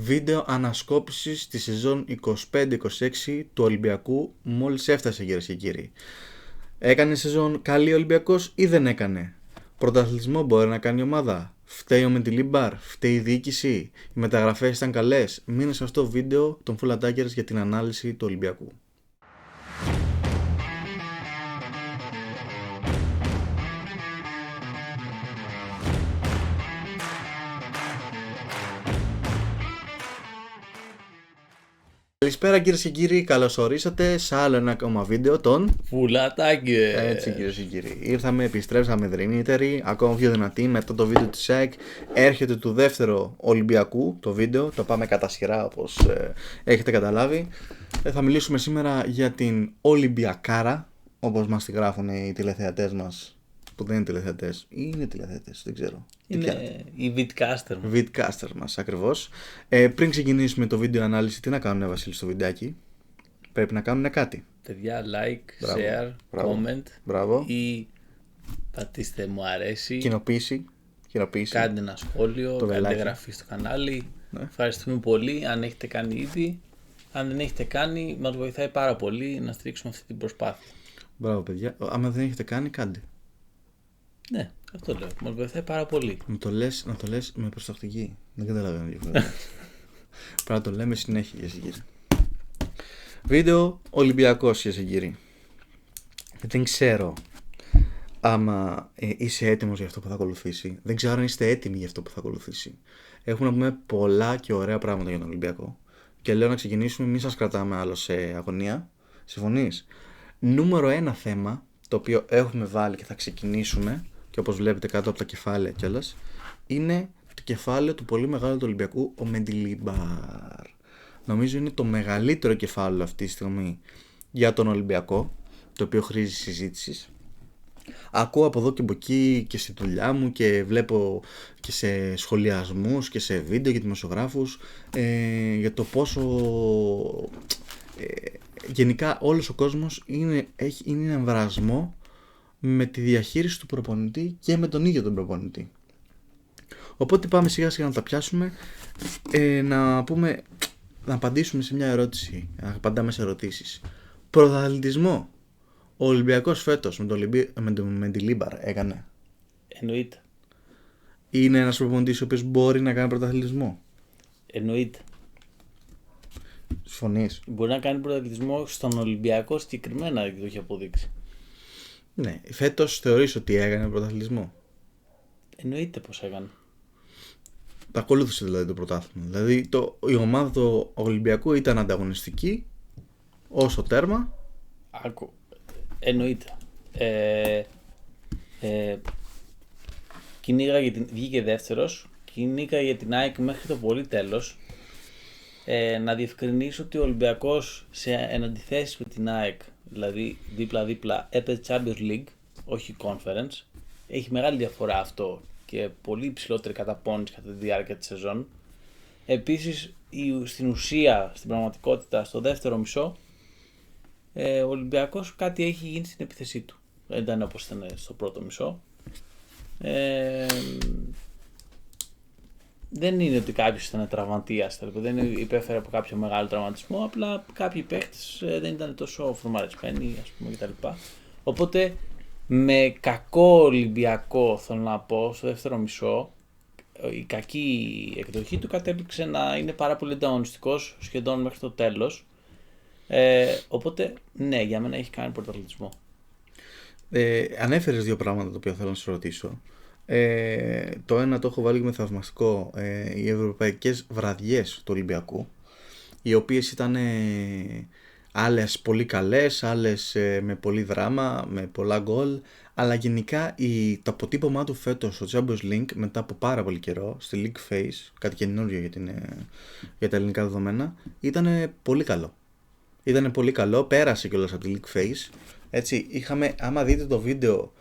Βίντεο ανασκόπησης τη σεζόν 25-26 του Ολυμπιακού μόλις έφτασε, κυρίες και κύριοι. Έκανε σεζόν καλή ο Ολυμπιακός ή δεν έκανε? Πρωταθλητισμό μπορεί να κάνει η ομάδα? Φταίει ο Μεντιλίμπαρ? Φταίει η διοίκηση? Οι μεταγραφές ήταν καλές? Μείνε σε αυτό το βίντεο των Full Attackers για την ανάλυση του Ολυμπιακού. Καλησπέρα κυρίες και κύριοι, καλώς ορίσατε σε άλλο ένα ακόμα βίντεο των Full Attackers. Έτσι κυρίες και κύριοι, ήρθαμε, επιστρέψαμε δρυμύτεροι, ακόμα πιο δυνατοί μετά το βίντεο της ΑΕΚ. Έρχεται του δεύτερου Ολυμπιακού το βίντεο, το πάμε κατά σειρά όπως έχετε καταλάβει. Θα μιλήσουμε σήμερα για την Ολυμπιακάρα, όπως μας τη γράφουν οι τηλεθεατές μας, που δεν είναι τηλεθεατές ή είναι τηλεθεατές, δεν ξέρω. Είναι οι Vidcaster. Vidcaster μας, ακριβώς. Πριν ξεκινήσουμε το βίντεο ανάλυση, τι να κάνουν, Βασίλη, στο βιντεάκι? Πρέπει να κάνουν κάτι. Παιδιά, like, Μπράβο. share, Μπράβο. comment Μπράβο. ή πατήστε μου αρέσει. Κοινοποίηση. Κάντε ένα σχόλιο, κάντε βελάκι. εγγραφή στο κανάλι. Ναι. Ευχαριστούμε πολύ αν έχετε κάνει ήδη. Αν δεν έχετε κάνει, μας βοηθάει πάρα πολύ να στηρίξουμε αυτή την προσπάθεια. Μπράβο, παιδιά. Άμα δεν έχετε κάνει, κάντε. Ναι, αυτό λέω. Μας βοηθάει πάρα πολύ. Να το λες με προστακτική. Δεν καταλαβαίνω διαφορετικά. Πρέπει να το λέμε συνέχεια, κυρίες και κύριοι. Βίντεο Ολυμπιακός, κυρίες και κύριοι. Δεν ξέρω άμα είσαι έτοιμος για αυτό που θα ακολουθήσει. Δεν ξέρω αν είστε έτοιμοι για αυτό που θα ακολουθήσει. Έχουμε να πούμε πολλά και ωραία πράγματα για τον Ολυμπιακό. Και λέω να ξεκινήσουμε, μην σας κρατάμε άλλο σε αγωνία. Συμφωνείς? Νούμερο 1 θέμα, το οποίο έχουμε βάλει και θα ξεκινήσουμε, και όπως βλέπετε κάτω από τα κεφάλαια κιόλας, είναι το κεφάλαιο του πολύ μεγάλου του Ολυμπιακού, ο Μεντιλίμπαρ. Νομίζω είναι το μεγαλύτερο κεφάλαιο αυτή τη στιγμή για τον Ολυμπιακό, το οποίο χρήζει συζήτησης. Ακούω από εδώ και από εκεί και στη δουλειά μου και βλέπω και σε σχολιασμούς και σε βίντεο για δημοσιογράφους για το πόσο γενικά όλος ο κόσμος είναι εμβρασμό με τη διαχείριση του προπονητή και με τον ίδιο τον προπονητή. Οπότε πάμε σιγά σιγά να τα πιάσουμε, να απαντήσουμε σε μια ερώτηση, να απαντάμε σε ερωτήσεις. Πρωταθλητισμό ο Ολυμπιακός φέτος με τον Μεντιλίμπαρ έκανε? Εννοείται. Είναι ένας προπονητής ο οποίος μπορεί να κάνει πρωταθλητισμό? Εννοείται. Συμφωνείς? Μπορεί να κάνει πρωταθλητισμό στον Ολυμπιακό συγκεκριμένα, δεν το έχει αποδείξει. Ναι. Φέτος θεωρείς ότι έκανε πρωταθλητισμό? Εννοείται πως έκανε. Ακολούθησε δηλαδή το πρωτάθλημα. Δηλαδή η ομάδα του Ολυμπιακού ήταν ανταγωνιστική ως το τέρμα. Εννοείται. Βγήκε δεύτερος, κυνήγαγε για την ΑΕΚ μέχρι το πολύ τέλος. Να διευκρινίσω ότι ο Ολυμπιακός εν αντιθέσει με την ΑΕΚ, δηλαδή δίπλα-δίπλα, έπαιζε Champions League, όχι Conference. Έχει μεγάλη διαφορά αυτό και πολύ υψηλότερη καταπώνηση κατά τη διάρκεια της σεζόν. Επίσης, στην ουσία, στην πραγματικότητα, στο δεύτερο μισό, ο Ολυμπιακός κάτι έχει γίνει στην επίθεσή του. Δεν ήταν όπως ήταν στο πρώτο μισό. Δεν είναι ότι κάποιος ήταν τραυματίας, δεν υπέφερε από κάποιο μεγάλο τραυματισμό, απλά κάποιοι παίχτες δεν ήταν τόσο φορμαρισμένοι, ας πούμε, κτλ. Οπότε, με κακό Ολυμπιακό, θέλω να πω, στο δεύτερο μισό, η κακή εκδοχή του κατέληξε να είναι πάρα πολύ ανταγωνιστικός σχεδόν μέχρι το τέλος. Οπότε, ναι, για μένα έχει κάνει πρωταθλητισμό. Ανέφερες δύο πράγματα τα οποία θέλω να σε ρωτήσω. Το ένα το έχω βάλει με θαυμαστικό, οι ευρωπαϊκές βραδιές του Ολυμπιακού, οι οποίες ήταν άλλες πολύ καλές, άλλες με πολύ δράμα, με πολλά γκολ, αλλά γενικά το αποτύπωμά του φέτος στο Champions League μετά από πάρα πολύ καιρό, στη League Phase, κάτι καινούριο για τα ελληνικά δεδομένα, ήταν πολύ καλό. Ήταν πολύ καλό, πέρασε κιόλας από τη League Phase. Έτσι, άμα δείτε το βίντεο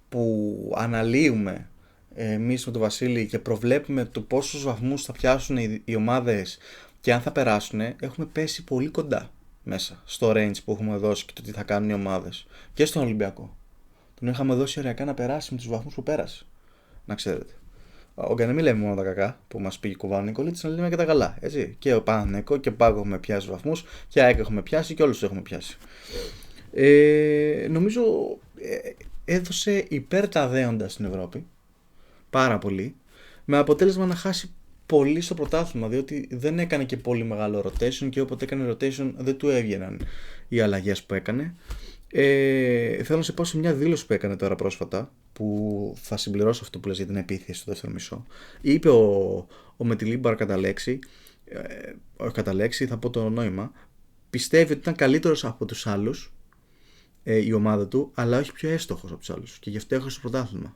που αναλύουμε εμείς με τον Βασίλη και προβλέπουμε το πόσους βαθμούς θα πιάσουν οι ομάδες και αν θα περάσουν, έχουμε πέσει πολύ κοντά μέσα στο range που έχουμε δώσει και το τι θα κάνουν οι ομάδες. Και στον Ολυμπιακό. Τον είχαμε δώσει ωριακά να περάσει με τους βαθμούς που πέρασε. Να ξέρετε. να μην λέμε μόνο τα κακά που μας πήγε κουβάνουν οι κολλήτες, να λέμε και τα καλά. Έτσι. Και ο Παναθηναϊκός και ο ΠΑΟΚ έχουμε πιάσει βαθμούς, και ΑΕΚ έχουμε πιάσει και όλους τους έχουμε πιάσει. Νομίζω έδωσε υπέρ τα δέοντα στην Ευρώπη. Πάρα πολύ. Με αποτέλεσμα να χάσει πολύ στο πρωτάθλημα, διότι δεν έκανε και πολύ μεγάλο rotation, και όποτε έκανε rotation δεν του έβγαιναν οι αλλαγές που έκανε. Θέλω να σε πω σε μια δήλωση που έκανε τώρα πρόσφατα, που θα συμπληρώσω αυτό που λες για την επίθεση στο δεύτερο μισό. Είπε ο Μετιλίμπαρ κατά λέξη, θα πω το νόημα, πιστεύει ότι ήταν καλύτερος από τους άλλους η ομάδα του, αλλά όχι πιο εύστοχος από τους άλλους, και γι' αυτό έχασε το πρωτάθλημα.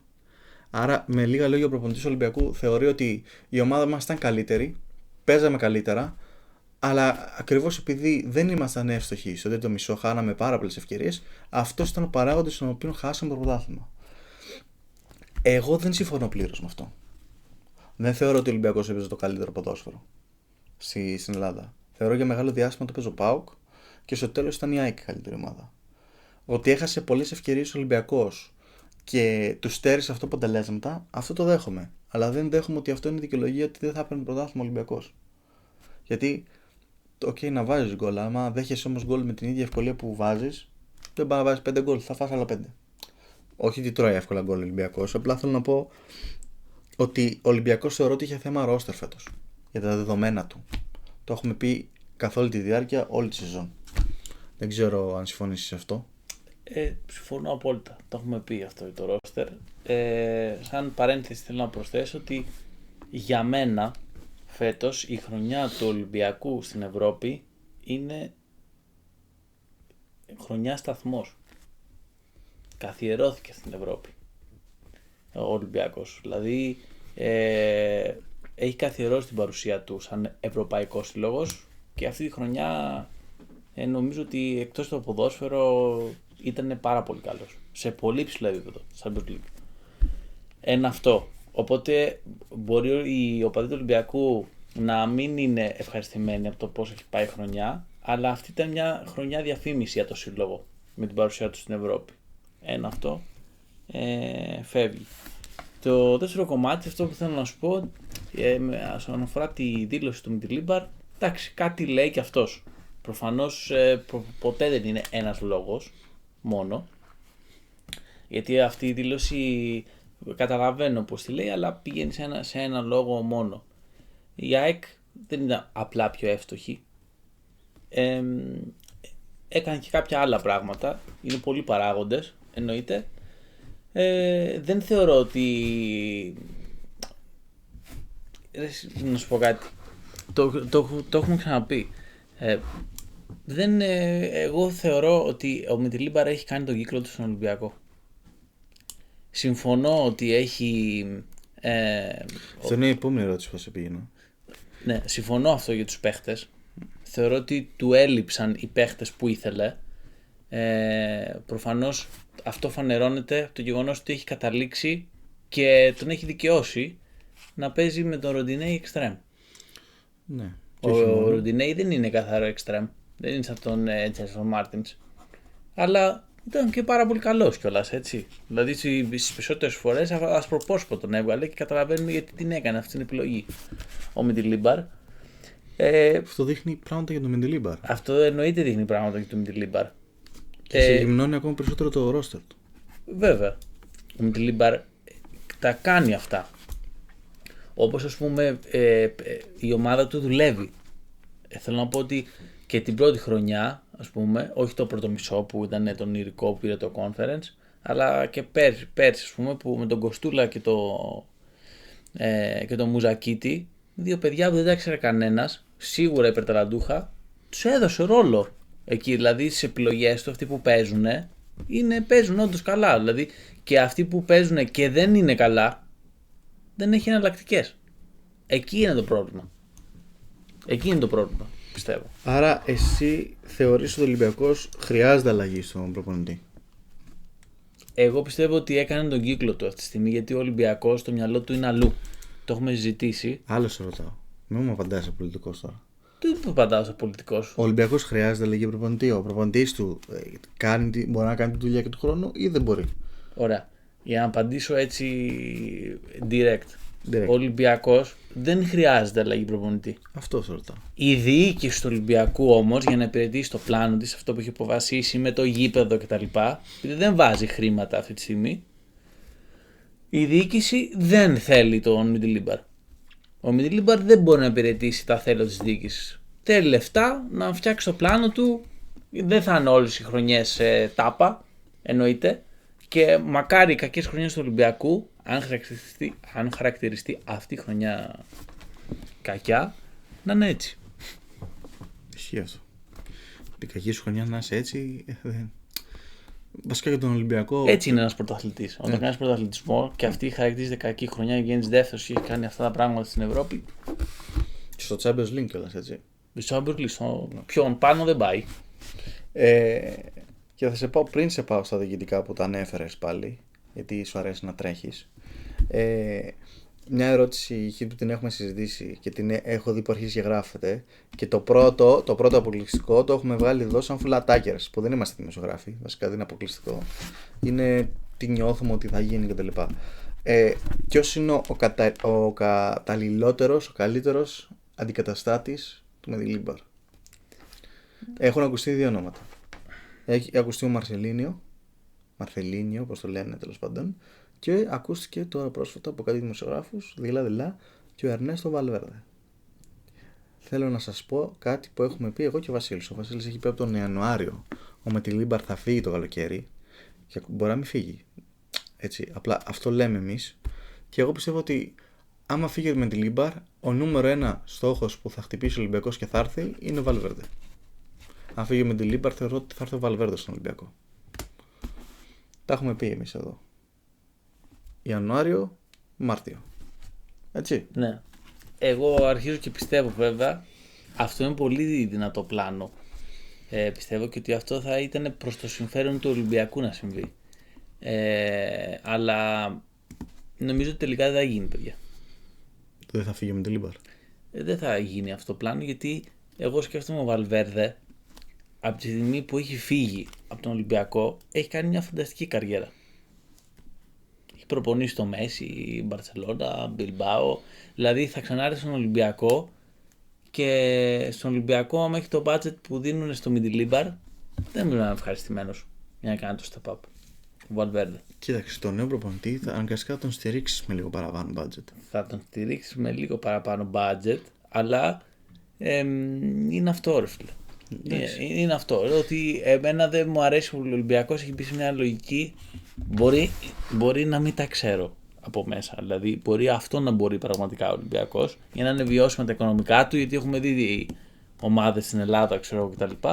Άρα, με λίγα λόγια, ο προπονητής του Ολυμπιακού θεωρεί ότι η ομάδα μας ήταν καλύτερη, παίζαμε καλύτερα, αλλά ακριβώς επειδή δεν ήμασταν εύστοχοι στο τέτοιο μισό, χάναμε πάρα πολλές ευκαιρίες, αυτός ήταν ο παράγοντας στον οποίο χάσαμε το πρωτάθλημα. Εγώ δεν συμφωνώ πλήρως με αυτό. Δεν θεωρώ ότι ο Ολυμπιακός έπαιζε το καλύτερο ποδόσφαιρο στην Ελλάδα. Θεωρώ για μεγάλο διάστημα το παίζει ο ΠΑΟΚ, και στο τέλος ήταν η ΑΕΚ η καλύτερη ομάδα. Ότι έχασε πολλές ευκαιρίες ο Ολυμπιακός και του στέρισε αυτό αποτελέσματα, αυτό το δέχομαι. Αλλά δεν δέχομαι ότι αυτό είναι δικαιολογία ότι δεν θα έπαιρνε πρωτάθλημα ο Ολυμπιακός. Γιατί, να βάζεις γκολ, άμα δέχεσαι όμως γκολ με την ίδια ευκολία που βάζεις, δεν πάει να βάζεις 5 γκολ, θα φας άλλα 5. Όχι ότι τρώει εύκολα γκολ ο Ολυμπιακός, απλά θέλω να πω ότι ο Ολυμπιακός θεωρώ ότι είχε θέμα ρόστερ φέτος, για τα δεδομένα του. Το έχουμε πει καθ' όλη τη διάρκεια, όλη τη σεζόν. Δεν ξέρω αν συμφωνήσεις σε αυτό. Συμφωνώ απόλυτα. Το έχουμε πει αυτό για το ρόστερ. Σαν παρένθεση θέλω να προσθέσω ότι για μένα φέτος η χρονιά του Ολυμπιακού στην Ευρώπη είναι χρονιά σταθμός. Καθιερώθηκε στην Ευρώπη ο Ολυμπιακός. Δηλαδή έχει καθιερώσει την παρουσία του σαν ευρωπαϊκός σύλλογος, και αυτή τη χρονιά νομίζω ότι εκτός το ποδόσφαιρο ήταν πάρα πολύ καλός. Σε πολύ ψηλό επίπεδο, σαν Champions League. Ένα αυτό. Οπότε μπορεί οι οπαδοί του Ολυμπιακού να μην είναι ευχαριστημένοι από το πώς έχει πάει η χρονιά, αλλά αυτή ήταν μια χρονιά διαφήμιση για το σύλλογο με την παρουσία του στην Ευρώπη. Ένα αυτό φεύγει. Το δεύτερο κομμάτι, αυτό που θέλω να σου πω, όσον αφορά τη δήλωση του Μιτιλίμπαρ, εντάξει, κάτι λέει και αυτός. Προφανώς ποτέ δεν είναι ένας λόγος μόνο, γιατί αυτή η δήλωση καταλαβαίνω πως τη λέει, αλλά πηγαίνει σε ένα λόγο μόνο. Η ΑΕΚ δεν ήταν απλά πιο εύστοχη, έκανε και κάποια άλλα πράγματα, είναι πολλοί παράγοντες, εννοείται. Δεν θεωρώ ότι... Να σου πω κάτι, το έχουμε ξαναπεί. Εγώ θεωρώ ότι ο Μιτιλίμπαρ έχει κάνει τον κύκλο του στον Ολυμπιακό. Συμφωνώ ότι έχει... Αυτό είναι η επόμενη ερώτηση που θα σε πήγαινα. Ναι, συμφωνώ αυτό για τους παίχτες. Θεωρώ ότι του έλειψαν οι παίχτες που ήθελε. Προφανώς αυτό φανερώνεται από το γεγονός ότι έχει καταλήξει και τον έχει δικαιώσει να παίζει με τον Ροντινέι εξτρέμ. Ναι. Ο Ροντινέι δεν είναι καθαρό εξτρέμ. Δεν είναι σαν τον Τζέλσον Μάρτινς. Αλλά ήταν και πάρα πολύ καλός κιόλας, έτσι. Δηλαδή στις περισσότερες φορές ασπροπόσπο τον έβγαλε και καταλαβαίνουμε γιατί την έκανε αυτή την επιλογή ο Μιτιλίμπαρ. Αυτό δείχνει πράγματα για τον Μιτιλίμπαρ. Αυτό εννοείται δείχνει πράγματα για τον Μιτιλίμπαρ. Και συγγνώνει ακόμα περισσότερο το ρόστερ του. Βέβαια. Ο Μιτιλίμπαρ τα κάνει αυτά. Όπως ας πούμε η ομάδα του δουλεύει. Θέλω να πω ότι και την πρώτη χρονιά, ας πούμε, όχι το πρώτο μισό που ήταν τον ηρικό που πήρε το conference, αλλά και πέρσι ας πούμε, που με τον Κοστούλα και το Μουζακίτη, δύο παιδιά που δεν τα ήξερε κανένας, σίγουρα υπερταλαντούχα, τους έδωσε ρόλο εκεί. Δηλαδή στις επιλογές του, αυτοί που παίζουν όντως καλά. Δηλαδή και αυτοί που παίζουν και δεν είναι καλά, δεν έχει εναλλακτικές. Εκεί είναι το πρόβλημα. Εκεί είναι το πρόβλημα, πιστεύω. Άρα εσύ θεωρείς ότι ο Ολυμπιακός χρειάζεται αλλαγή στον προπονητή? Εγώ πιστεύω ότι έκανε τον κύκλο του αυτή τη στιγμή, γιατί ο Ολυμπιακός στο μυαλό του είναι αλλού. Το έχουμε συζητήσει. Άλλο σε ρωτάω. Μην μου απαντάς σε πολιτικός τώρα. Δεν απαντάω σε πολιτικός. Ο Ολυμπιακός χρειάζεται αλλαγή προπονητή? Ο προπονητής του μπορεί να κάνει τη δουλειά και του χρόνου ή δεν μπορεί? Ωραία. Για να απαντήσω έτσι direct. Direct. Ο Ολυμπιακός δεν χρειάζεται αλλαγή προπονητή. Αυτό σε ρωτάω. Η διοίκηση του Ολυμπιακού όμως, για να υπηρετήσει το πλάνο της, αυτό που έχει αποφασίσει με το γήπεδο κτλ., επειδή δεν βάζει χρήματα αυτή τη στιγμή, η διοίκηση δεν θέλει τον Μιντιλίμπαρ. Ο Μιντιλίμπαρ δεν μπορεί να υπηρετήσει τα θέλω της διοίκησης. Θέλει λεφτά να φτιάξει το πλάνο του. Δεν θα είναι όλες οι χρονιές τάπα, εννοείται. Και μακάρι οι κακές χρονιές του Ολυμπιακού, αν χαρακτηριστεί αυτή η χρονιά κακιά, να είναι έτσι. Ισχύει αυτό. Την κακή σου χρονιά να είσαι έτσι. Βασικά για τον Ολυμπιακό. Έτσι είναι ένας πρωταθλητής. Όταν κάνεις πρωταθλητισμό και αυτή χαρακτηρίζεται κακή χρονιά, βγαίνεις δεύτερος και έχει κάνει αυτά τα πράγματα στην Ευρώπη. Και στο Champions League κιόλας, έτσι. Στο Champions League, ποιον πάνω δεν πάει. Και θα σε πάω πριν σε πάω στα διοικητικά που τα ανέφερες πάλι, γιατί σου αρέσει να τρέχεις. Μια ερώτηση που την έχουμε συζητήσει και την έχω δει που αρχίζει και γράφεται. Και το πρώτο αποκλειστικό το έχουμε βγάλει εδώ σαν full attackers, που δεν είμαστε δημοσιογράφοι, βασικά δεν είναι αποκλειστικό. Είναι τι νιώθουμε ότι θα γίνει κτλ. Ποιος είναι ο καταλληλότερος, ο καλύτερος αντικαταστάτης του Μεντιλίμπαρ? Έχουν ακουστεί δύο ονόματα. Έχει ακουστεί ο Μαρθελίνιο, όπως το λένε τέλος πάντων, και ακούστηκε τώρα πρόσφατα από κάτι δημοσιογράφους, δειλά, και ο Ερνέστο Βαλβέρδε. Θέλω να σας πω κάτι που έχουμε πει εγώ και ο Βασίλης. Ο Βασίλης έχει πει από τον Ιανουάριο ο Μεντιλίμπαρ θα φύγει το καλοκαίρι, και μπορεί να μην φύγει. Έτσι, απλά αυτό λέμε εμείς. Και εγώ πιστεύω ότι άμα φύγει ο Μεντιλίμπαρ, ο νούμερο ένα στόχος που θα χτυπήσει ο Ολυμπιακός και θα έρθει είναι ο Βαλβέρδε. Αν φύγει ο Μεντιλίμπαρ, θεωρώ ότι θα έρθει ο Βαλβέρδε στον Ολυμπιακό. Τα έχουμε πει εμείς εδώ. Ιανουάριο, Μάρτιο. Έτσι. Ναι. Εγώ αρχίζω και πιστεύω βέβαια, αυτό είναι πολύ δυνατό πλάνο. Πιστεύω και ότι αυτό θα ήταν προς το συμφέρον του Ολυμπιακού να συμβεί. Αλλά νομίζω ότι τελικά δεν θα γίνει, παιδιά. Δεν θα φύγει ο Μεντιλίμπαρ. Δεν θα γίνει αυτό το πλάνο, γιατί εγώ σκέφτομαι ο Βαλβέρδε από τη στιγμή που έχει φύγει από τον Ολυμπιακό έχει κάνει μια φανταστική καριέρα. Έχει προπονήσει στο Μέση, Μπαρσελόνα, Μπιλμπάο. Δηλαδή θα ξανάρθει στον Ολυμπιακό, και στον Ολυμπιακό, άμα έχει το budget που δίνουν στο Μεντιλίμπαρ, δεν μπορεί να είναι ευχαριστημένος για να κάνει το step up. Ο Βαλβέρδε. Κοίταξε, τον νέο προπονητή θα αναγκαστικά τον στηρίξει με λίγο παραπάνω budget. Θα τον στηρίξει με λίγο παραπάνω budget, αλλά είναι αυτό, ρε φίλε. Είναι αυτό. Ότι εμένα δεν μου αρέσει που ο Ολυμπιακός έχει μπει σε μια λογική. Μπορεί να μην τα ξέρω από μέσα. Δηλαδή, μπορεί αυτό να μπορεί πραγματικά ο Ολυμπιακός για να είναι βιώσιμο τα οικονομικά του, γιατί έχουμε δει ομάδες στην Ελλάδα, ξέρω κτλ.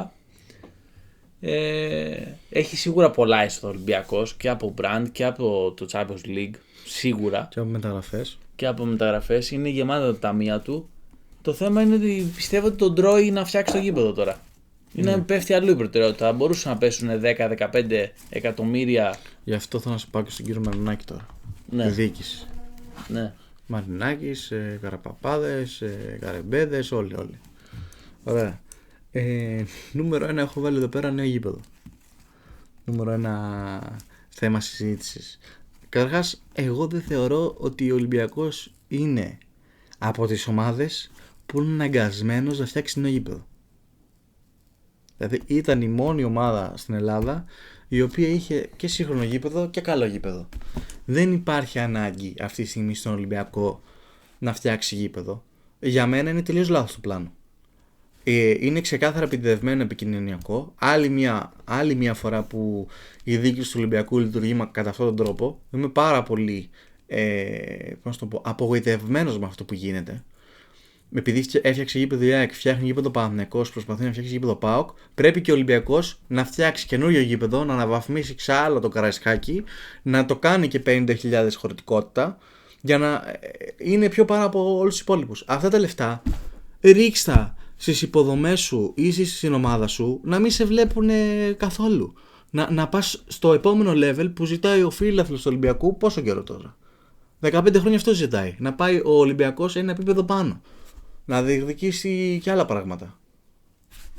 Έχει σίγουρα πολλά έσοδα ο Ολυμπιακός και από brand και από το Champions League. Σίγουρα. Και από μεταγραφές. Είναι γεμάτα τα ταμεία του. Το θέμα είναι ότι πιστεύω ότι τον τρώει να φτιάξει το γήπεδο τώρα. Είναι πέφτει αλλού η προτεραιότητα. Θα μπορούσαν να πέσουν 10-15 εκατομμύρια. Γι' αυτό θέλω να σου πάω και στον κύριο Μαρινάκη τώρα. Ναι. Η διοίκηση. Ναι. Μαρινάκης, Καραπαπάδες, Καρεμπέδες, όλοι. Ωραία. Νούμερο 1 έχω βάλει εδώ πέρα νέο γήπεδο. Νούμερο 1 θέμα συζήτησης. Καταρχάς, εγώ δεν θεωρώ ότι ο Ολυμπιακός είναι από τις ομάδες που είναι αναγκασμένος να φτιάξει νέο γήπεδο. Δηλαδή ήταν η μόνη ομάδα στην Ελλάδα η οποία είχε και σύγχρονο γήπεδο και καλό γήπεδο. Δεν υπάρχει ανάγκη αυτή τη στιγμή στον Ολυμπιακό να φτιάξει γήπεδο. Για μένα είναι τελείως λάθος το πλάνο. Είναι ξεκάθαρα επιτεδευμένο επικοινωνιακό. Άλλη μια φορά που η διοίκηση του Ολυμπιακού λειτουργεί κατά αυτόν τον τρόπο. Είμαι πάρα πολύ απογοητευμένος με αυτό που γίνεται. Επειδή έφτιαξε γήπεδο η ΑΕΚ, φτιάχνει γήπεδο Παναθηναϊκός, προσπαθεί να φτιάξει γήπεδο ΠΑΟΚ, πρέπει και ο Ολυμπιακός να φτιάξει καινούριο γήπεδο, να αναβαθμίσει ξάλλα το Καραϊσκάκι, να το κάνει και 50.000 χωρητικότητα, για να είναι πιο πάνω από όλους τους υπόλοιπους. Αυτά τα λεφτά ρίξτα στις υποδομές σου ή στην ομάδα σου, να μην σε βλέπουν καθόλου. Να πας στο επόμενο level που ζητάει ο φίλαθλος του Ολυμπιακού. Πόσο καιρό τώρα? 15 χρόνια αυτό ζητάει. Να πάει ο Ολυμπιακός ένα επίπεδο πάνω. Να διεκδικήσει και άλλα πράγματα.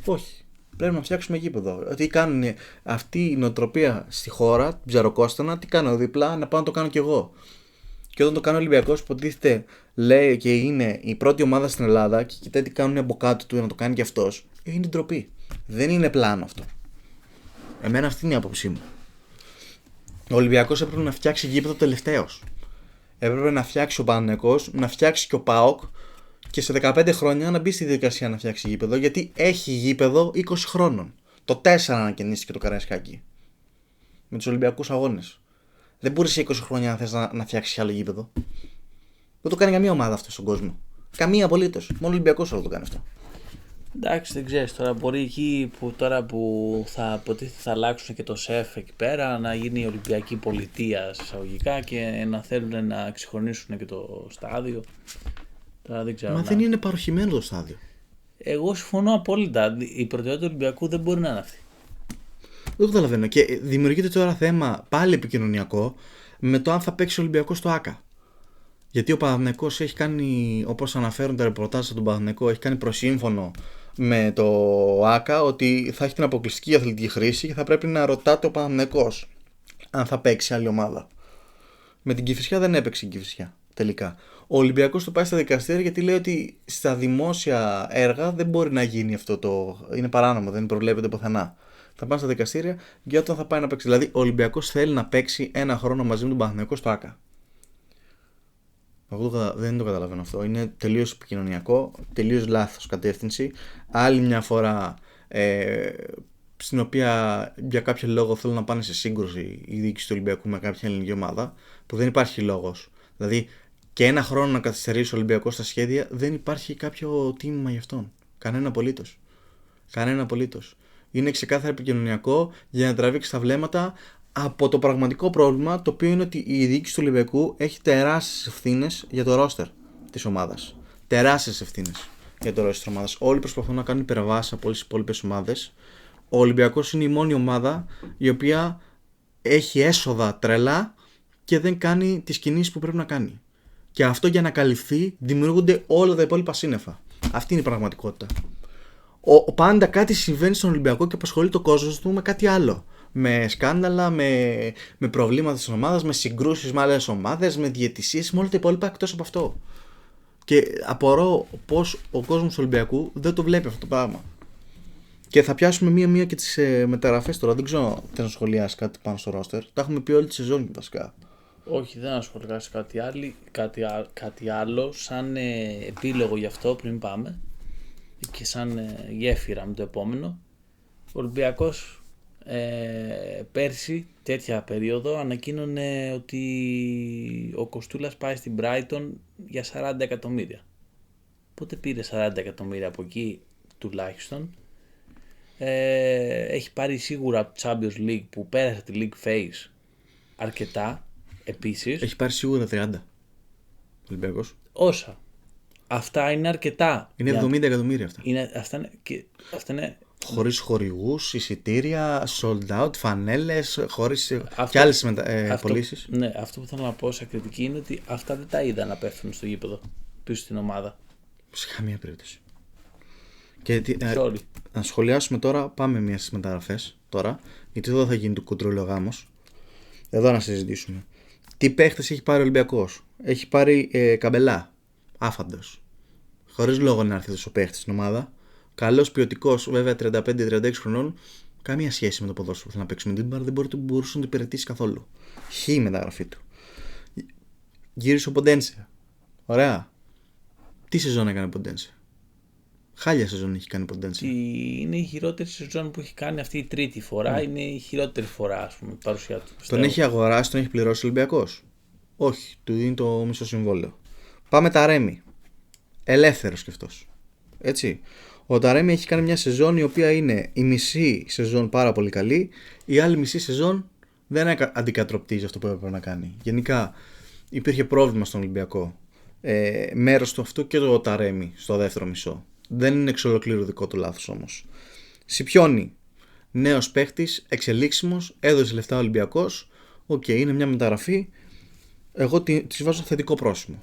Όχι. Πρέπει να φτιάξουμε γήπεδο. Τι κάνουν αυτή η νοοτροπία στη χώρα, την Ψαροκόστανα, τι κάνω δίπλα, να πάω να το κάνω κι εγώ. Και όταν το κάνει ο Ολυμπιακός, υποτίθεται λέει και είναι η πρώτη ομάδα στην Ελλάδα και κοιτάει τι κάνουν από κάτω του να το κάνει και αυτός, είναι ντροπή. Δεν είναι πλάνο αυτό. Εμένα αυτή είναι η άποψή μου. Ο Ολυμπιακός έπρεπε να φτιάξει γήπεδο τελευταίος. Έπρεπε να φτιάξει ο Παναθηναϊκός, να φτιάξει και ο ΠΑΟΚ και σε 15 χρόνια να μπει στη διαδικασία να φτιάξει γήπεδο, γιατί έχει γήπεδο 20 χρόνων. Το 4 ανακαινίστηκε το Καραϊσκάκι. Με τους Ολυμπιακούς αγώνες. Δεν μπορεί σε 20 χρόνια να θες να φτιάξει άλλο γήπεδο. Δεν το κάνει καμία ομάδα αυτό στον κόσμο. Καμία απολύτως. Μόνο ο Ολυμπιακός όλο το κάνει αυτό. Εντάξει, δεν ξέρεις τώρα. Μπορεί εκεί που θα αλλάξουν και το ΣΕΦ εκεί πέρα να γίνει η Ολυμπιακή Πολιτεία εισαγωγικά και να θέλουν να εξυγχρονίσουν και το στάδιο. Τώρα δεν ξέρω. Μα δεν είναι παροχημένο το στάδιο. Εγώ συμφωνώ απόλυτα. Η προτεραιότητα του Ολυμπιακού δεν μπορεί να είναι αυτή. Δεν το καταλαβαίνω. Και δημιουργείται τώρα θέμα πάλι επικοινωνιακό με το αν θα παίξει ο Ολυμπιακός στο ΆΚΑ. Γιατί ο Παναθηναϊκός έχει κάνει, όπως αναφέρουν τα ρεπορτάζ του Παναθηναϊκού, έχει κάνει προσύμφωνο με το ΆΚΑ ότι θα έχει την αποκλειστική αθλητική χρήση και θα πρέπει να ρωτάτε ο Παναθηναϊκός αν θα παίξει άλλη ομάδα. Με την Κηφισιά δεν έπαιξε η Κηφισιά τελικά. Ο Ολυμπιακός το πάει στα δικαστήρια γιατί λέει ότι στα δημόσια έργα δεν μπορεί να γίνει αυτό το. Είναι παράνομο, δεν προβλέπεται πουθενά. Θα πάνε στα δικαστήρια για όταν θα πάει να παίξει. Δηλαδή, ο Ολυμπιακός θέλει να παίξει ένα χρόνο μαζί με τον Παναθηναϊκό στο ΆΚΑ. Εγώ δεν το καταλαβαίνω αυτό. Είναι τελείως επικοινωνιακό, τελείως λάθος κατεύθυνση. Άλλη μια φορά στην οποία για κάποιο λόγο θέλουν να πάνε σε σύγκρουση η διοίκηση του Ολυμπιακού με κάποια ελληνική ομάδα, που δεν υπάρχει λόγος. Δηλαδή, και ένα χρόνο να καθυστερήσει ο Ολυμπιακός στα σχέδια, δεν υπάρχει κάποιο τίμημα για αυτόν. Κανένα απολύτως. Κανένα απολύτως. Είναι ξεκάθαρα επικοινωνιακό για να τραβήξει τα βλέμματα από το πραγματικό πρόβλημα, το οποίο είναι ότι η διοίκηση του Ολυμπιακού έχει τεράστιες ευθύνες για το ρόστερ της ομάδας. Τεράστιες ευθύνες για το ρόστερ της ομάδας. Όλοι προσπαθούν να κάνουν υπερβάσεις από όλες τις υπόλοιπες ομάδες. Ο Ολυμπιακός είναι η μόνη ομάδα η οποία έχει έσοδα τρελά και δεν κάνει τις κινήσεις που πρέπει να κάνει. Και αυτό για να καλυφθεί δημιουργούνται όλα τα υπόλοιπα σύννεφα. Αυτή είναι η πραγματικότητα. Πάντα κάτι συμβαίνει στον Ολυμπιακό και απασχολεί το κόσμο του με κάτι άλλο. Με σκάνδαλα, με προβλήματα της ομάδας, με συγκρούσεις με άλλες ομάδες, με διαιτησίες, με όλα τα υπόλοιπα εκτός από αυτό. Και απορώ πως ο κόσμος του Ολυμπιακού δεν το βλέπει αυτό το πράγμα. Και θα πιάσουμε μία-μία και τις μεταγραφές τώρα. Δεν ξέρω αν θες να σχολιάσεις κάτι πάνω στο ρόστερ. Τα έχουμε πει όλη τη σεζόν βασικά. Όχι, δεν θα σχολιάσει κάτι άλλο σαν επίλογο γι' αυτό πριν πάμε και σαν γέφυρα με το επόμενο. Ο Ολυμπιακός πέρσι τέτοια περίοδο ανακοίνωνε ότι ο Κοστούλας πάει στην Brighton για 40 εκατομμύρια. Πότε πήρε 40 εκατομμύρια από εκεί τουλάχιστον. Έχει πάρει σίγουρα από το Champions League που πέρασε τη League Phase αρκετά επίσης. Έχει πάρει σίγουρα 30 Ολυμπιακός. Όσα. Αυτά είναι αρκετά. Είναι 70 εκατομμύρια αυτά. Αυτά είναι χωρίς χορηγούς, εισιτήρια, sold out, φανέλες, χωρίς και άλλες πωλήσεις. Ναι, αυτό που θέλω να πω σε κριτική είναι ότι αυτά δεν τα είδα να πέφτουν στο γήπεδο πίσω στην ομάδα. Σε καμία περίπτωση. Και Sorry. να σχολιάσουμε τώρα, πάμε μία στις μεταγραφές τώρα, γιατί εδώ θα γίνει το κουντρόλιο γάμος. Εδώ να συζητήσουμε. Τι παίχτες έχει πάρει ο Ολυμπιακός? Έχει πάρει Καμπελά, άφαντος. Χωρίς λόγο να έρθει ο παίχτης στην ομάδα. Καλός, ποιοτικός, βέβαια 35-36 χρονών. Καμία σχέση με το ποδόσφαιρο που θέλει να παίξει με την μπάρα, δεν μπορούσε να το υπηρετήσει καθόλου. Χ η μεταγραφή του. Γύρισε ο Ποντένσε. Ωραία. Τι σεζόν έκανε ο Ποντένσε? Χάλια σεζόν έχει κάνει ο Ποντένσε. Είναι η χειρότερη σεζόν που έχει κάνει αυτή η τρίτη φορά. Είναι η χειρότερη φορά, ας πούμε, παρουσία του. Τον έχει αγοράσει, τον έχει πληρώσει ο Ολυμπιακός? Όχι, του δίνει το μισό συμβόλαιο. Πάμε Ταρέμι. Ελεύθερος κι αυτός. Έτσι. Ο Ταρέμι έχει κάνει μια σεζόν η οποία είναι η μισή σεζόν πάρα πολύ καλή, η άλλη μισή σεζόν δεν αντικατροπτίζει αυτό που έπρεπε να κάνει. Γενικά υπήρχε πρόβλημα στον Ολυμπιακό. Μέρος του αυτού και το Ταρέμι στο δεύτερο μισό. Δεν είναι εξ ολοκλήρου δικό του λάθος όμως. Σιπιώνει. Νέος παίχτης, εξελίξιμος, έδωσε λεφτά ο Ολυμπιακός. Οκ, είναι μια μεταγραφή. Εγώ της βάζω θετικό πρόσημο.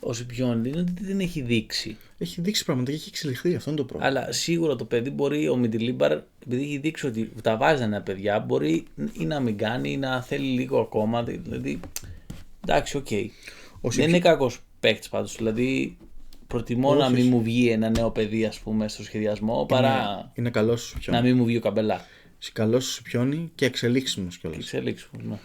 Ο Σιπιώνη είναι ότι δεν έχει δείξει. Έχει δείξει πράγματα και έχει εξελιχθεί, αυτό είναι το πρόβλημα. Αλλά σίγουρα το παιδί μπορεί, ο Μιντιλίμπαρ, επειδή έχει δείξει ότι τα βάζει ένα παιδιά, μπορεί ή να μην κάνει ή να θέλει λίγο ακόμα. Δηλαδή, Εντάξει, οκ. Δεν είναι κακός παίκτης πάντως. Δηλαδή, προτιμώ να μην μου βγει ένα νέο παιδί, ας πούμε, στο σχεδιασμό παρά είναι καλός σου πιόνι. να μην μου βγει ο Καμπελά. Καλός σου πιόνι και εξελίξιμος κιόλας. Ναι.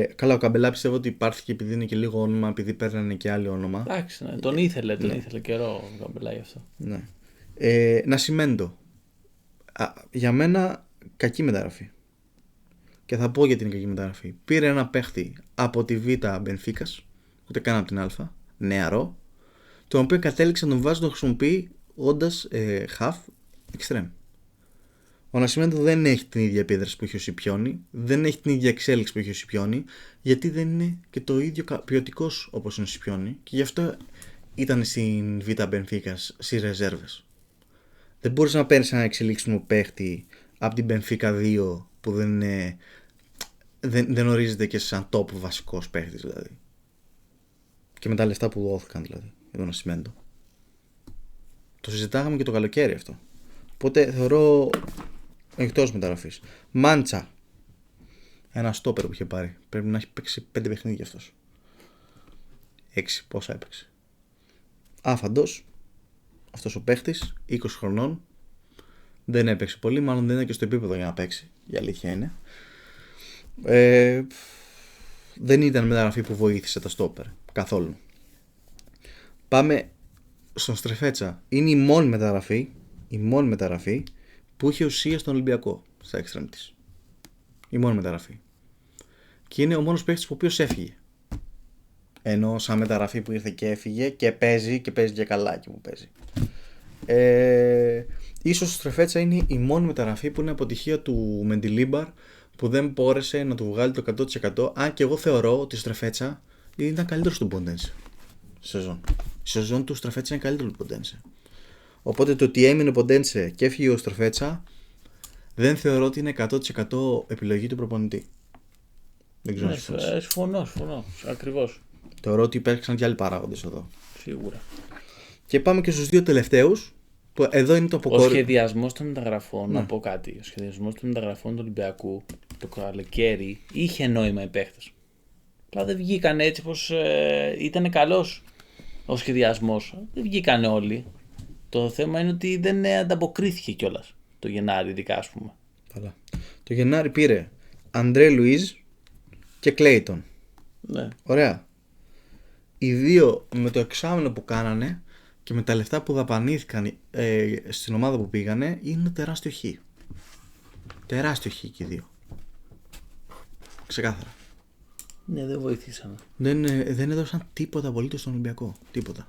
Καλά, ο Καμπελά πιστεύω ότι υπάρχει και επειδή είναι και λίγο όνομα, επειδή παίρνανε και άλλο όνομα. Εντάξει, ναι. Τον ήθελε καιρό ο Καμπελά γι' αυτό. Ναι. Νασιμέντο. Για μένα κακή μεταγραφή. Και θα πω γιατί είναι κακή μεταγραφή. Πήρε ένα παίχτη από τη Β' Μπενφίκας, ούτε καν από την Α, νεαρό, τον οποίο κατέληξε να τον βάζει να τον χρησιμοποιεί όντας half extreme. Ο Νασιμέντο δεν έχει την ίδια επίδραση που έχει ο Σιπιόνι, δεν έχει την ίδια εξέλιξη που έχει ο Σιπιόνι, γιατί δεν είναι και το ίδιο ποιοτικός όπως είναι ο Σιπιόνι, και γι' αυτό ήταν στην Β' Μπενφίκας στις ρεζέρβες. Δεν μπορείς να παίρνεις ένα εξελίξιμο παίχτη από την Μπενφίκα 2 που δεν ορίζεται και σαν top βασικός παίχτης δηλαδή. Και με τα λεφτά που δόθηκαν δηλαδή για τον Νασιμέντο. Το συζητάγαμε και το καλοκαίρι αυτό. Οπότε θεωρώ εκτός μεταγραφής. Μάντσα. Ένα στόπερ που είχε πάρει. Πρέπει να έχει παίξει 5 παιχνίδια αυτός. 6 πόσα έπαιξε. Άφαντος. Αυτός ο παίχτης 20 χρονών. Δεν έπαιξε πολύ. Μάλλον δεν είναι και στο επίπεδο για να παίξει. Η αλήθεια είναι. Δεν ήταν μεταγραφή που βοήθησε τα στόπερ καθόλου. Πάμε στον Στρεφέτσα. Είναι η μόνη μεταγραφή που είχε ουσία στον Ολυμπιακό στα extreme της. Η μόνη μεταγραφή. Και είναι ο μόνος παίκτης που ο οποίος έφυγε. Ενώ σαν μεταγραφή που ήρθε και έφυγε και παίζει και καλά εκεί που παίζει. Ίσως ο Στρεφέτσα είναι η μόνη μεταγραφή που είναι αποτυχία του Μεντιλίμπαρ, που δεν μπόρεσε να του βγάλει το 100%. Αν και εγώ θεωρώ ότι ο Στρεφέτσα ήταν καλύτερος του Ποντένσε σεζόν. Η σεζόν του Στρεφέτσα είναι καλύτερο του Ποντένσε. Οπότε το ότι έμεινε ο Ποντένσε και έφυγε ο Στρεφέτσα δεν θεωρώ ότι είναι 100% επιλογή του προπονητή. Δεν ξέρω. Συμφωνώ. Ακριβώς. Θεωρώ ότι υπήρξαν και άλλοι παράγοντες εδώ. Σίγουρα. Και πάμε και στους δύο τελευταίους. Που εδώ είναι το αποκόρυφωμα. Ο σχεδιασμός των μεταγραφών, να πω κάτι. Ο σχεδιασμός των μεταγραφών του Ολυμπιακού το καλοκαίρι είχε νόημα οι παίχτες. Απλά δεν βγήκαν έτσι πως ήταν καλός ο σχεδιασμός. Δεν βγήκαν όλοι. Το θέμα είναι ότι δεν ανταποκρίθηκε κιόλας το Γενάρη, ειδικά ας πούμε. Καλά. Το Γενάρη πήρε Αντρέ Λουίζ και Κλέιτον. Ναι. Ωραία. Οι δύο με το εξάμηνο που κάνανε και με τα λεφτά που δαπανήθηκαν στην ομάδα που πήγανε είναι τεράστιο χ. Τεράστιο χ και οι δύο. Ξεκάθαρα. Ναι, δεν βοηθήσανε. Δεν έδωσαν τίποτα απολύτως στον Ολυμπιακό. Τίποτα.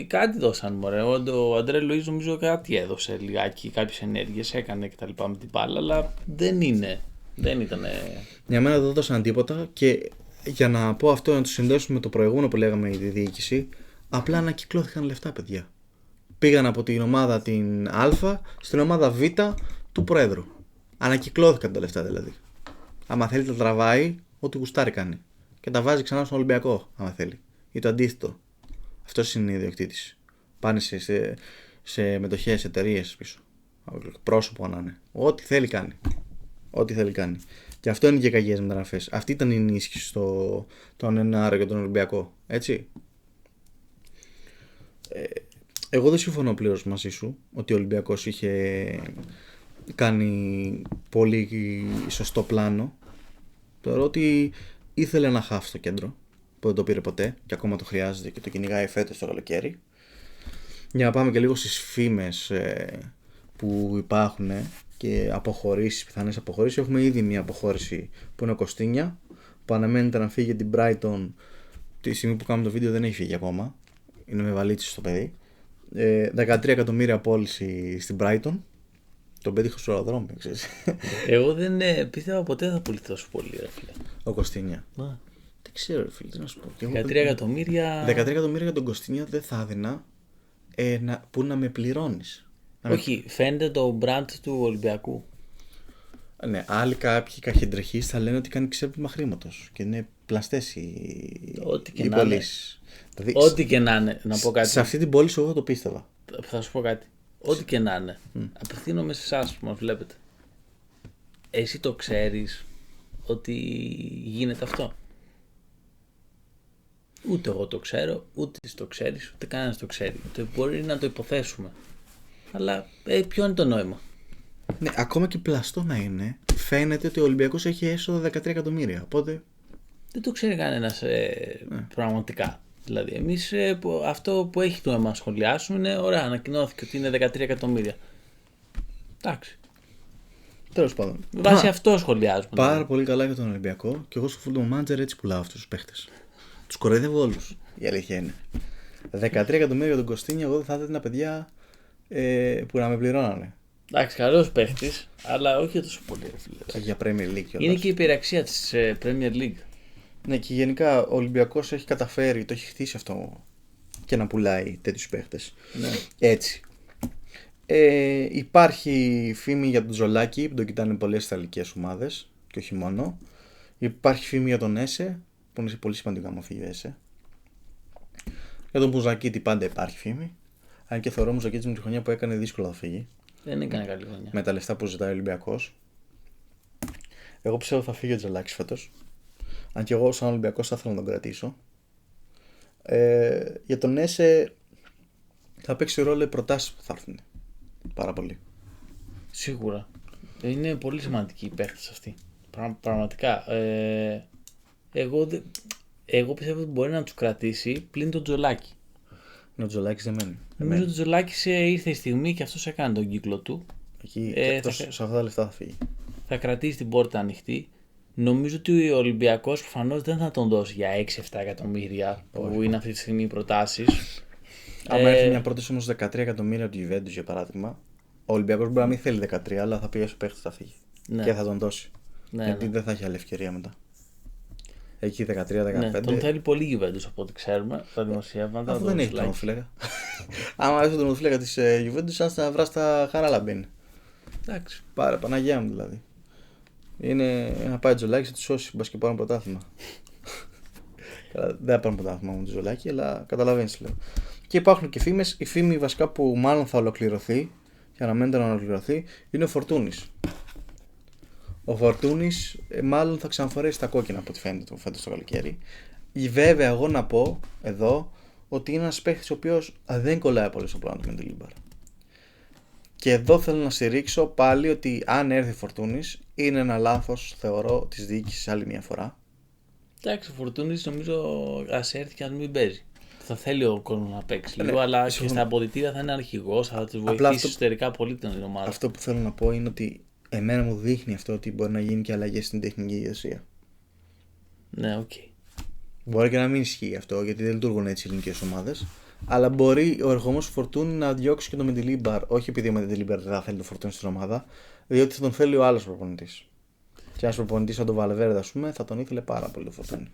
Κάτι δώσαν, μωρέ. Ο Αντρέ Λουίζ νομίζω κάτι έδωσε λιγάκι, κάποιες ενέργειες έκανε και τα λοιπά με την μπάλα, αλλά δεν ήταν. Για μένα δεν δώσαν τίποτα και για να πω αυτό, να το συνδέσουμε με το προηγούμενο που λέγαμε η διοίκηση, απλά ανακυκλώθηκαν λεφτά, παιδιά. Πήγαν από την ομάδα την Α στην ομάδα Β του Προέδρου. Ανακυκλώθηκαν τα λεφτά δηλαδή. Άμα θέλει τα τραβάει, ό,τι γουστάρει κάνει. Και τα βάζει ξανά στον Ολυμπιακό, άμα θέλει. Ή το αντίθετο. Αυτός είναι η ιδιοκτήτης. Πάνε σε μετοχές εταιρείες πίσω. Πρόσωπο να είναι. Ό,τι θέλει κάνει. Ό,τι θέλει κάνει. Και αυτό είναι και κακές μεταγραφές. Αυτή ήταν η ενίσχυση στον Ενάρο για τον Ολυμπιακό. Έτσι. Εγώ δεν συμφωνώ πλήρως μαζί σου ότι ο Ολυμπιακός είχε κάνει πολύ σωστό πλάνο. Θεωρώ ότι ήθελε ένα χαφ στο κέντρο που δεν το πήρε ποτέ και ακόμα το χρειάζεται και το κυνηγάει φέτος το καλοκαίρι. Για να πάμε και λίγο στις φήμες που υπάρχουν και αποχωρήσεις, πιθανές αποχωρήσεις. Έχουμε ήδη μια αποχώρηση που είναι ο Κωστίνια, που αναμένεται να φύγει την Brighton. Τη στιγμή που κάνουμε το βίντεο δεν έχει φύγει ακόμα. Είναι με βαλίτσες στο παιδί. 13 εκατομμύρια πώληση στην Brighton. Τον πέτυχε στο αεροδρόμιο, ξέρεις. Εγώ δεν πίστευα ποτέ θα πουληθεί τόσο πολύ, ρε φίλε. Ο Κωστίνια. Δεν ξέρω, ρε φίλε, τι να σου πω. 13 εκατομμύρια. 13 εκατομμύρια για τον Κωστίνια δεν θα έδινα που να με πληρώνεις. Όχι, φαίνεται το brand του Ολυμπιακού. Ναι, άλλοι κάποιοι καχυντρεχείς θα λένε ότι κάνει ξέπλυμα χρήματος και είναι πλαστές οι πωλήσεις. Δηλαδή, ό,τι και να είναι, να πω κάτι. Σε αυτή την πώληση εγώ το πίστευα. Θα σου πω κάτι. Ό,τι και να είναι. Απευθύνομαι σε εσάς που μας βλέπετε. Εσύ το ξέρεις ότι γίνεται αυτό? Ούτε εγώ το ξέρω, ούτε εσύ το ξέρεις, ούτε κανένας το ξέρει. Μπορεί να το υποθέσουμε. Αλλά ποιο είναι το νόημα? Ναι, ακόμα και πλαστό να είναι, φαίνεται ότι ο Ολυμπιακός έχει έσοδα 13 εκατομμύρια. Οπότε. Δεν το ξέρει κανένας πραγματικά. Δηλαδή, εμείς αυτό που έχει το να σχολιάσουμε είναι ωραία, ανακοινώθηκε ότι είναι 13 εκατομμύρια. Εντάξει. Τέλος πάντων. Βάσει αυτό σχολιάζουμε. Πάρα πολύ καλά για τον Ολυμπιακό και εγώ στο Football Manager έτσι πουλάω αυτούς τους παίχτες. Τους κοροϊδεύω όλους. Η αλήθεια είναι. 13 εκατομμύρια για τον Κωστίνια, εγώ δεν θα έδινα παιδιά που να με πληρώνανε. Εντάξει, καλός παίχτης, αλλά όχι τόσο πολύ. Για Premier League. Είναι και η υπεραξία της Premier League. Ναι, και γενικά ο Ολυμπιακός έχει καταφέρει, το έχει χτίσει αυτό και να πουλάει τέτοιους παίχτες. Ναι. Έτσι. Υπάρχει φήμη για τον Τζολάκη που τον κοιτάνε πολλές ιταλικές ομάδες και όχι μόνο. Υπάρχει φήμη για τον Έσε που είναι πολύ σημαντικό άμα φύγει ο Έσε. Για τον Μουζακίτη πάντα υπάρχει φήμη. Αν και θεωρώ ο Μουζακίτη με τη χρονιά που έκανε δύσκολα θα φύγει. Δεν έκανε καλή χρονιά. Με τα λεφτά που ζητάει ο Ολυμπιακός. Εγώ πιστεύω θα φύγει ο Τζολάκης φέτος. Αν και εγώ σαν Ολυμπιακός θα ήθελα να τον κρατήσω. Για τον Έσε θα παίξει ρόλο οι προτάσεις που θα έρθουν. Πάρα πολύ. Σίγουρα. Είναι πολύ σημαντική η παίχτες αυτή. Πραγματικά. Εγώ πιστεύω ότι μπορεί να τους κρατήσει πλην τον Τζολάκη. Ο Τζολάκης δεν μένει. Νομίζω ότι ο Τζολάκης ήρθε η στιγμή και αυτός έκανε τον κύκλο του. Εκεί και αυτός σε αυτά τα λεφτά θα φύγει. Θα κρατήσει την πόρτα ανοιχτή. Νομίζω ότι ο Ολυμπιακός προφανώς δεν θα τον δώσει για 6-7 εκατομμύρια που είναι αυτή τη στιγμή οι προτάσεις. Αν έρθει μια πρόταση όμως 13 εκατομμύρια από τη Juventus για παράδειγμα, ο Ολυμπιακός μπορεί να μην θέλει 13, αλλά θα πει ο παίχτης θα φύγει. Ναι. Και θα τον δώσει. Ναι, γιατί ναι. δεν θα έχει άλλη ευκαιρία μετά. Εκεί 13-15. Ναι, τον θέλει πολύ Juventus από ό,τι ξέρουμε. Τα δημοσιεύματα. Αυτό δεν έχει τερματοφύλακα. Άμα έχει τον τερματοφύλακα της Juventus, αν θα βράσει τα χαράλα μπαίνει. Εντάξει. Πάρε, Παναγιά μου δηλαδή. Είναι να πάει Τζολάκη θα του σώσει. Μπα και πάρουν πρωτάθλημα. Δεν θα πάρουν πρωτάθλημα με τον Τζολάκη, αλλά καταλαβαίνει λέω. Και υπάρχουν και φήμες. Η φήμη βασικά που μάλλον θα ολοκληρωθεί και αναμένεται να ολοκληρωθεί είναι ο Φορτούνης. Ο Φορτούνης μάλλον θα ξαναφορέσει τα κόκκινα από ό,τι φαίνεται φέτος το καλοκαίρι. Βέβαια, εγώ να πω εδώ ότι είναι ένας παίχτης ο οποίος δεν κολλάει πολύ στο πρόγραμμα του Μεντιλίμπαρ. Και εδώ θέλω να στηρίξω πάλι ότι αν έρθει Φορτούνης είναι ένα λάθος, θεωρώ, της διοίκησης άλλη μια φορά. Εντάξει, ο Φορτούνης νομίζω ας έρθει και αν μην παίζει. Θα θέλει ο κόσμος να παίξει λίγο, αλλά και στα αποδυτήρια θα είναι αρχηγός, θα τους βοηθήσει εσωτερικά πολύ την ομάδα. Αυτό που θέλω να πω είναι ότι εμένα μου δείχνει αυτό ότι μπορεί να γίνει και αλλαγές στην τεχνική ηγεσία. Ναι, οκ. Μπορεί και να μην ισχύει αυτό γιατί δεν λειτουργούν έτσι οι ελληνικές ομάδες. Αλλά μπορεί ο ερχομός του Φορτούνη να διώξει και τον Μεντιλίμπαρ. Όχι επειδή ο Μεντιλίμπαρ δεν θα θέλει τον Φορτούνη στην ομάδα, διότι θα τον θέλει ο άλλος προπονητής. Και ένας προπονητής σαν τον Βαλβέρντε, ας πούμε, θα τον ήθελε πάρα πολύ τον Φορτούνη.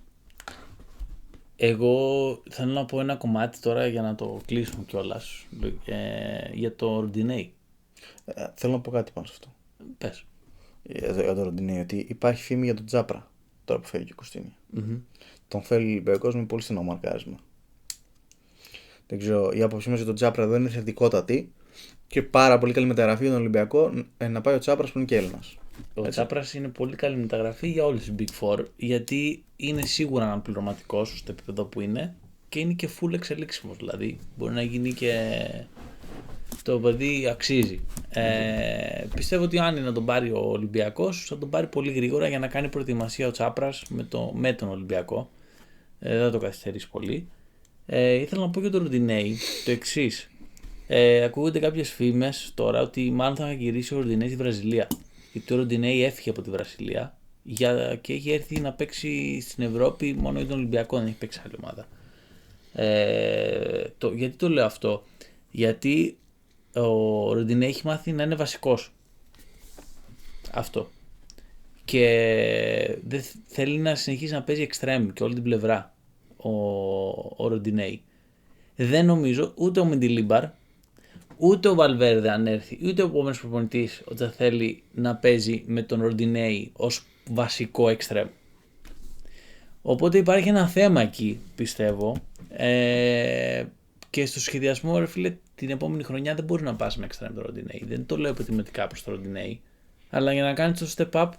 Εγώ θέλω να πω ένα κομμάτι τώρα για να το κλείσουμε κιόλας. Για το Ροντινέι. Θέλω να πω κάτι πάνω σε αυτό. Πες. Για το Ροντινέι, ότι υπάρχει φήμη για τον Τζάπρα τώρα που φέρει και ο Κωστίνια. Τον θέλει ο Ολυμπιακός με πολύ στενό μαρκάρισμα. Δεν ξέρω, η άποψή μας για τον Τσάπρα εδώ είναι θετικότατη και πάρα πολύ καλή μεταγραφή για τον Ολυμπιακό να πάει ο Τσάπρας που είναι και Έλληνας. Ο Τσάπρας είναι πολύ καλή μεταγραφή για όλες τις Big Four γιατί είναι σίγουρα αναπληρωματικός στο επίπεδο που είναι και είναι και full εξελίξιμος. Δηλαδή μπορεί να γίνει και το παιδί αξίζει. Πιστεύω ότι αν είναι να τον πάρει ο Ολυμπιακός θα τον πάρει πολύ γρήγορα για να κάνει προετοιμασία ο Τσάπρας με τον Ολυμπιακό. Δεν θα το καθυστερήσει πολύ. Ήθελα να πω για τον Ροντινέι το εξής. Ακούγονται κάποιες φήμες τώρα ότι μάλλον θα γυρίσει ο Ροντινέι στη Βραζιλία. Γιατί ο Ροντινέι έφυγε από τη Βραζιλία και έχει έρθει να παίξει στην Ευρώπη μόνο για τον Ολυμπιακό, δεν έχει παίξει άλλη ομάδα. Γιατί το λέω αυτό? Γιατί ο Ροντινέι έχει μάθει να είναι βασικός. Αυτό. Και δεν θέλει να συνεχίσει να παίζει extreme και όλη την πλευρά ο Ροντινέι. Δεν νομίζω ούτε ο Μεντιλίμπαρ ούτε ο Βαλβέρδε αν έρθει ούτε ο επόμενος προπονητής ότι θα θέλει να παίζει με τον Ροντινέι ως βασικό extreme. Οπότε υπάρχει ένα θέμα εκεί πιστεύω και στο σχεδιασμό ρε φίλε την επόμενη χρονιά δεν μπορεί να πας με extreme τον Ροντινέι. Δεν το λέω υποτιμητικά προς τον Ροντινέι, αλλά για να κάνεις το step up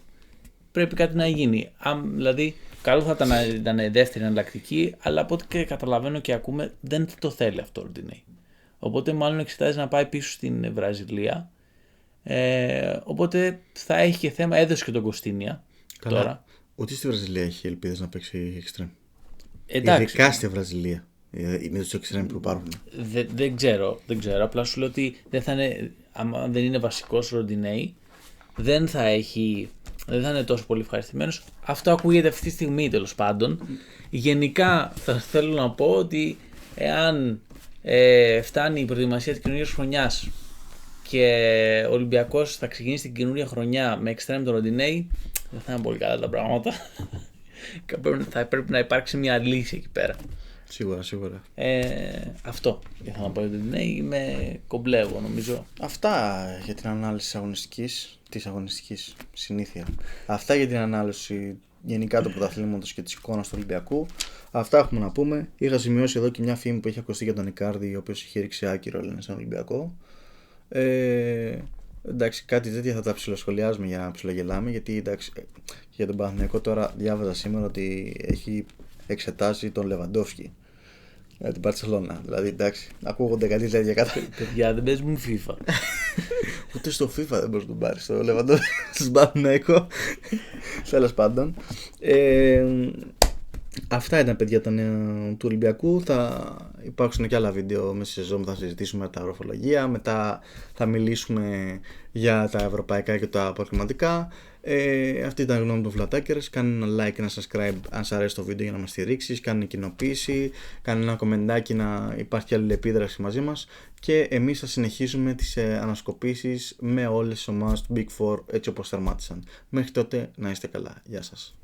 πρέπει κάτι να γίνει. Δηλαδή, καλό θα ήταν να ήταν δεύτερη εναλλακτική, αλλά από ό,τι και καταλαβαίνω και ακούμε, δεν το θέλει αυτό ο Ροντινέι. Οπότε, μάλλον εξετάζει να πάει πίσω στην Βραζιλία. Οπότε θα έχει και θέμα, έδωσε και τον Κωστίνια. Καλά. Τώρα. Ούτε στη Βραζιλία έχει ελπίδες να παίξει extreme. Εντάξει. Ειδικά στη Βραζιλία. Είναι τους extreme που υπάρχουν. Δεν ξέρω. Απλά σου λέω ότι αν δεν είναι βασικός Ροντινέι, δεν θα είναι τόσο πολύ ευχαριστημένος. Αυτό ακούγεται αυτή τη στιγμή, τέλος πάντων. Γενικά θα θέλω να πω ότι εάν φτάνει η προετοιμασία της καινούργιας χρονιάς και ο Ολυμπιακός θα ξεκινήσει την καινούργια χρονιά με extreme τον Ροντινέι, δεν θα είναι πολύ καλά τα πράγματα. Θα πρέπει να υπάρξει μια λύση εκεί πέρα. Σίγουρα. Αυτό ήθελα να πω για τον Ροντινέι. Με κομπλεύω νομίζω. Αυτά για την ανάλυση της αγωνιστικής συνήθεια. Αυτά για την ανάλυση γενικά του πρωταθλήματος και της εικόνας του Ολυμπιακού. Αυτά έχουμε να πούμε. Είχα σημειώσει εδώ και μια φήμη που έχει ακουστεί για τον Ικάρδη, ο οποίος είχε ρίξει άκυρο, λένε, στον Ολυμπιακό. Εντάξει, κάτι τέτοια θα τα ψιλοσχολιάζουμε για να ψιλογελάμε, γιατί εντάξει, για τον Παναθηναϊκό τώρα διάβαζα σήμερα ότι έχει εξετάσει τον Λεβαντόφσκι για την Μπαρσελόνα. Δηλαδή, εντάξει, ακούγονται κάτι τέτοια κατά. Παιδιά, δεν παίζουν FIFA. Ούτε στο FIFA δεν μπορείς να τον πάρεις το Λεβαντόφσκι στον Παναθηναϊκό. Τέλος πάντων. Αυτά ήταν, παιδιά, τα νέα του Ολυμπιακού. Θα υπάρξουν και άλλα βίντεο μέσα στη σεζόν που θα συζητήσουμε τα οροφολογία. Μετά θα μιλήσουμε για τα ευρωπαϊκά και τα αποκλειματικά. Αυτή ήταν η γνώμη των Flatakers. Κάνε ένα like και ένα subscribe αν σας αρέσει το βίντεο για να μας στηρίξεις. Κάνε κοινοποίηση. Κάνε ένα κομμεντάκι να υπάρχει αλληλεπίδραση μαζί μας. Και εμείς θα συνεχίσουμε τις ανασκοπήσεις με όλες τις ομάδες του Big Four έτσι όπως θερμάτισαν. Μέχρι τότε να είστε καλά. Γεια σας.